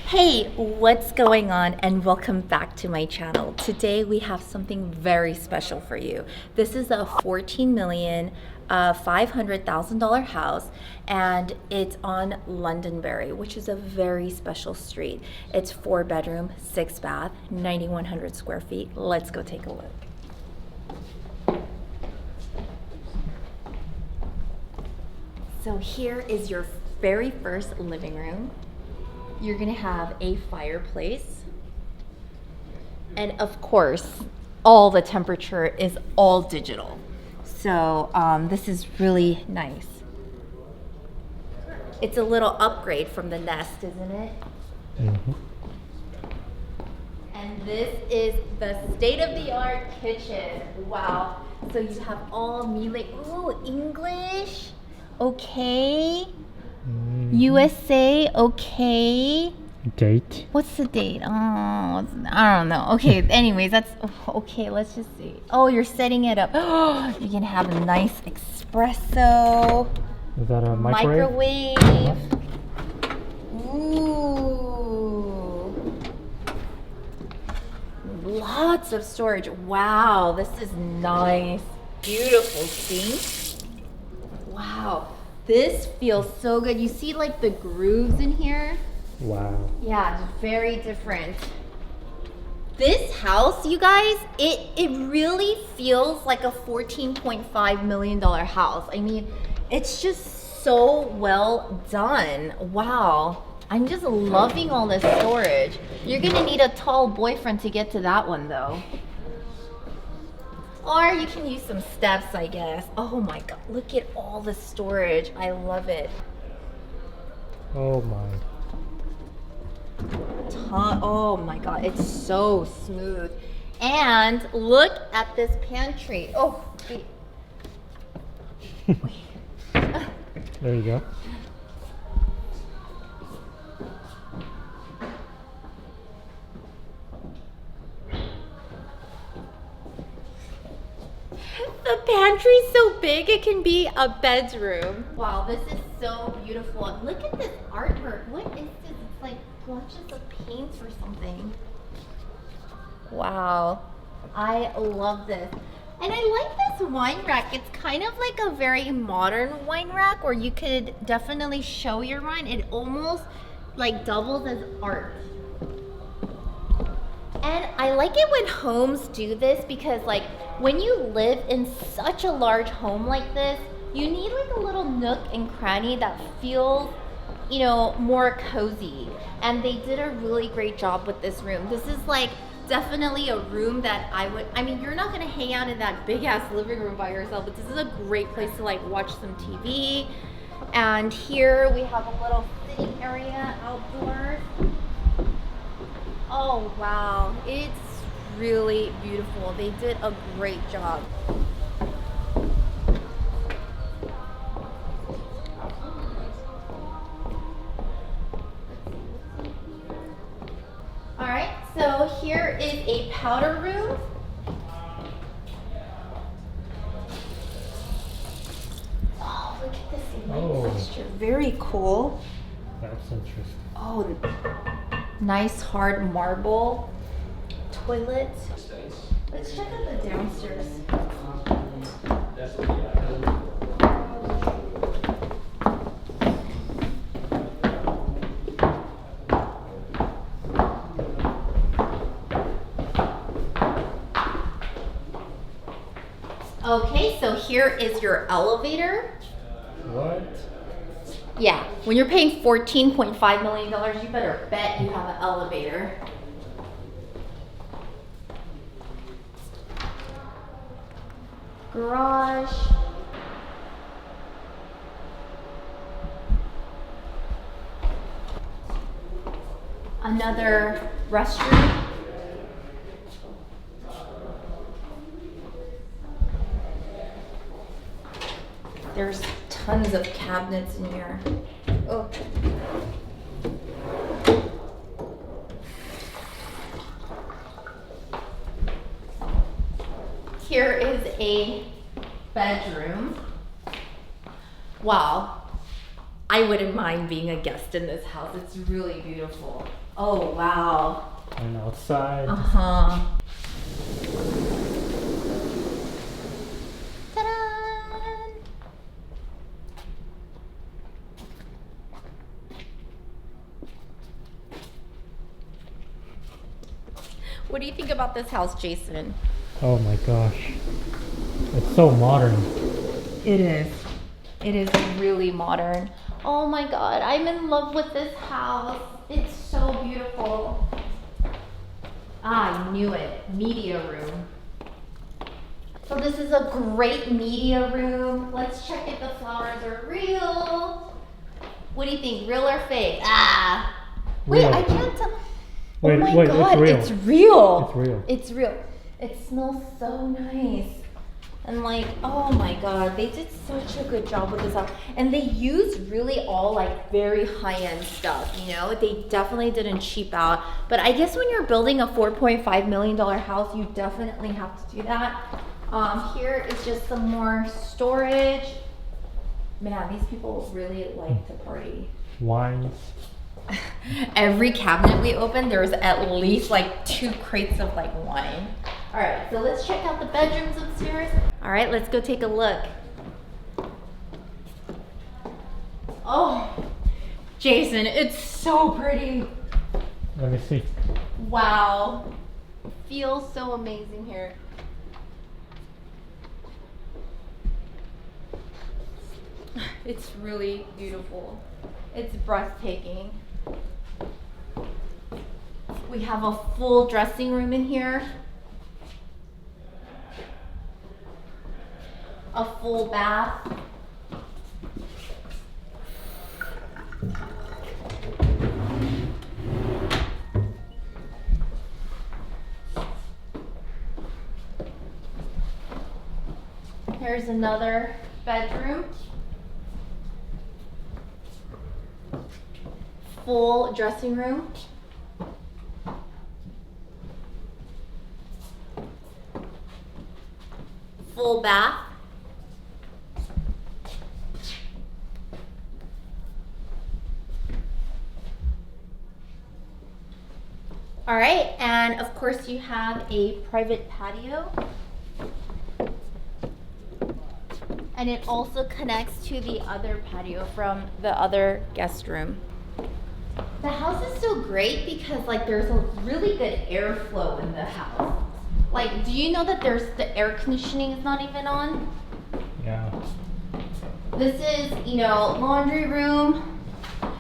Hey, what's going on, and welcome back to my channel. Today we have something very special for you. This is a $14,500,000 house, and it's on Londonderry, which is a very special street. It's 4-bedroom, 6-bath, 9,100 square feet. Let's go take a look. So here is your very first living room. You're gonna have a fireplace, and of course all the temperature is all digital, so this is really nice. It's a little upgrade from the Nest, isn't it? Mm-hmm. And this is the state-of-the-art kitchen. Wow. So you have all Miele. Ooh, English. Okay. USA, okay. Date. What's the date? Oh, I don't know. Okay, anyways, that's okay. Let's just see. Oh, you're setting it up. Oh, you can have a nice espresso. Is that a microwave? Ooh. Lots of storage. Wow, this is nice. Beautiful sink. Wow. This feels so good. You see like the grooves in here? Wow. Yeah, it's very different. This house, you guys, it really feels like a $14.5 million house. I mean, it's just so well done. Wow. I'm just loving all this storage. You're gonna need a tall boyfriend to get to that one though. Or you can use some steps, I guess. Oh my God, look at all the storage. I love it. Oh my. Oh my God, it's so smooth. And look at this pantry. Oh, wait. There you go. The pantry's so big it can be a bedroom. Wow, this is so beautiful. Look at this artwork. What is this? It's like blotches of paint or something. Wow, I love this. And I like this wine rack. It's kind of like a very modern wine rack where you could definitely show your wine. It almost like doubles as art. And I like it when homes do this because like when you live in such a large home like this, you need like a little nook and cranny that feels, you know, more cozy. And they did a really great job with this room. This is like definitely a room that I mean, you're not gonna hang out in that big ass living room by yourself, but this is a great place to like watch some TV. And here we have a little sitting area outdoors. Oh wow, it's really beautiful. They did a great job. All right, so here is a powder room. Oh, look at this light fixture. Very cool. That's interesting. Oh, nice hard marble toilet. Let's check out the downstairs. Okay, so here is your elevator. What? Yeah, when you're paying $14.5 million, you better bet you have an elevator. Garage. Another restroom. There's tons of cabinets in here. Oh. Here is a bedroom. Wow. I wouldn't mind being a guest in this house. It's really beautiful. Oh, wow. And outside. Uh-huh. Ta-da! What do you think about this house, Jason? Oh my gosh. It's so modern. It is. It is really modern. Oh my god, I'm in love with this house. It's so beautiful. Ah, I knew it. Media room. So this is a great media room. Let's check if the flowers are real. What do you think, real or fake? Ah. Wait, Real. I can't tell. Wait, oh my wait, god, it's real. it's real. It's real. It's real. It smells so nice. And like, oh my god, they did such a good job with this house. And they used really all like very high-end stuff, you know? They definitely didn't cheap out. But I guess when you're building a $4.5 million house, you definitely have to do that. Here is just some more storage. Man, these people really like to party. Wines. Every cabinet we open, there's at least like 2 crates of like wine. All right, so let's check out the bedrooms upstairs. All right, let's go take a look. Oh, Jason, it's so pretty. Let me see. Wow, feels so amazing here. It's really beautiful. It's breathtaking. We have a full dressing room in here. A full bath. Here's another bedroom. Full dressing room. Full bath. All right, and of course you have a private patio. And it also connects to the other patio from the other guest room. The house is so great because like there's a really good airflow in the house. Like, do you know that the air conditioning is not even on? Yeah. This is, you know, laundry room.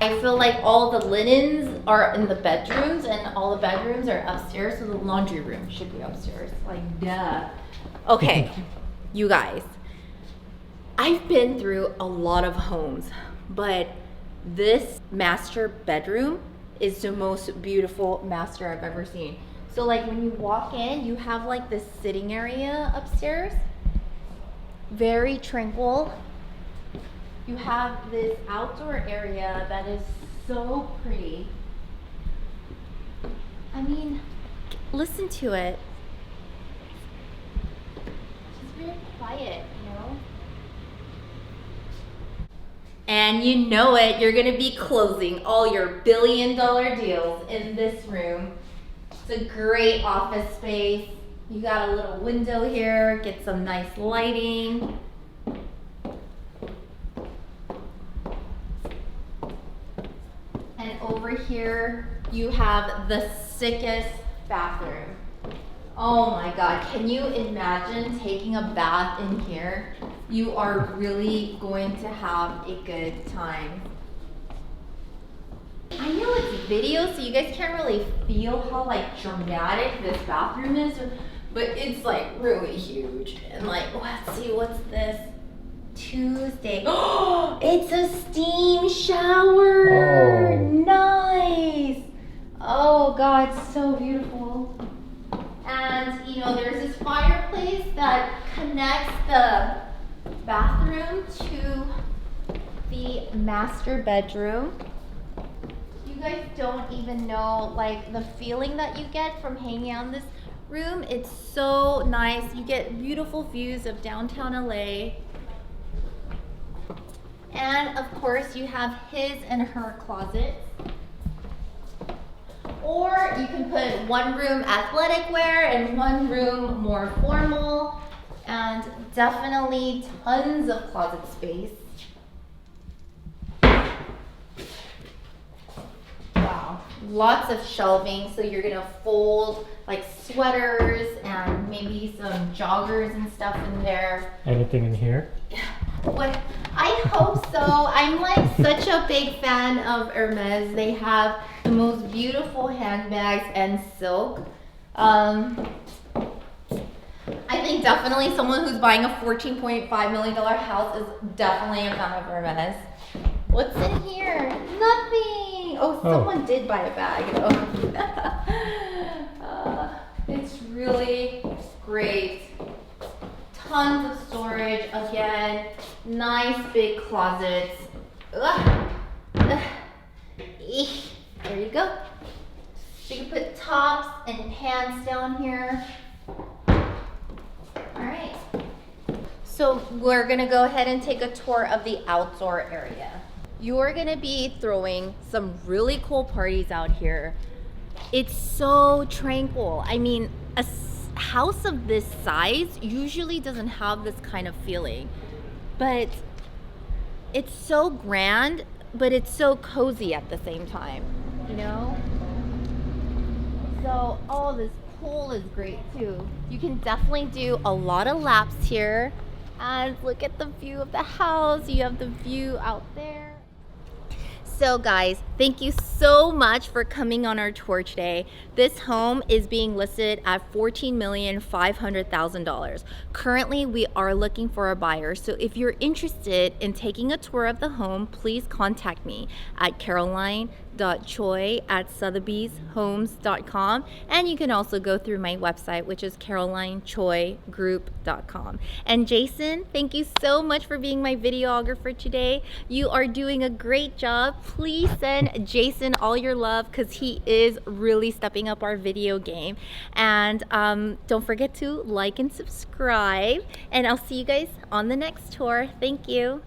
I feel like all the linens are in the bedrooms and all the bedrooms are upstairs, so the laundry room should be upstairs. Like, duh. Okay, you guys. I've been through a lot of homes, but this master bedroom is the most beautiful master I've ever seen. So like when you walk in, you have like this sitting area upstairs. Very tranquil. You have this outdoor area that is so pretty. I mean, listen to it. It's very quiet, you know? And you know it, you're gonna be closing all your billion-dollar deals in this room. It's a great office space. You got a little window here, get some nice lighting. And over here, you have the sickest bathroom. Oh my God, can you imagine taking a bath in here? You are really going to have a good time. I know it's video, so you guys can't really feel how like dramatic this bathroom is, but it's like really huge. And like, let's see, what's this? Tuesday. Oh, it's a steam shower. Oh. Nice. Oh God, so beautiful. And you know, there's this fireplace that connects the bathroom to the master bedroom. You guys don't even know like the feeling that you get from hanging out in this room. It's so nice. You get beautiful views of downtown LA. And of course you have his and her closets. Or you can put one room athletic wear and one room more formal, and definitely tons of closet space. Wow, lots of shelving, so you're gonna fold like sweaters and maybe some joggers and stuff in there. Anything in here? What? I hope so. I'm like such a big fan of Hermes. They have the most beautiful handbags and silk. I think definitely someone who's buying a $14.5 million house is definitely a fan of Hermes. What's in here? Nothing. Oh, someone did buy a bag though. It's really great. Tons of storage, again, nice big closets. There you go. So you can put tops and pants down here. All right. So we're gonna go ahead and take a tour of the outdoor area. You're gonna be throwing some really cool parties out here. It's so tranquil. I mean, a house of this size usually doesn't have this kind of feeling, but it's so grand, but it's so cozy at the same time, you know? So, oh, this pool is great too. You can definitely do a lot of laps here, and look at the view of the house. You have the view out there. So guys, thank you so much for coming on our tour today. This home is being listed at $14,500,000. Currently, we are looking for a buyer. So if you're interested in taking a tour of the home, please contact me at caroline.choi@sotheby'shomes.com. And you can also go through my website, which is caroline.choigroup.com. And Jason, thank you so much for being my videographer today. You are doing a great job. Please send Jason all your love because he is really stepping up our video game. And don't forget to like and subscribe. And I'll see you guys on the next tour. Thank you.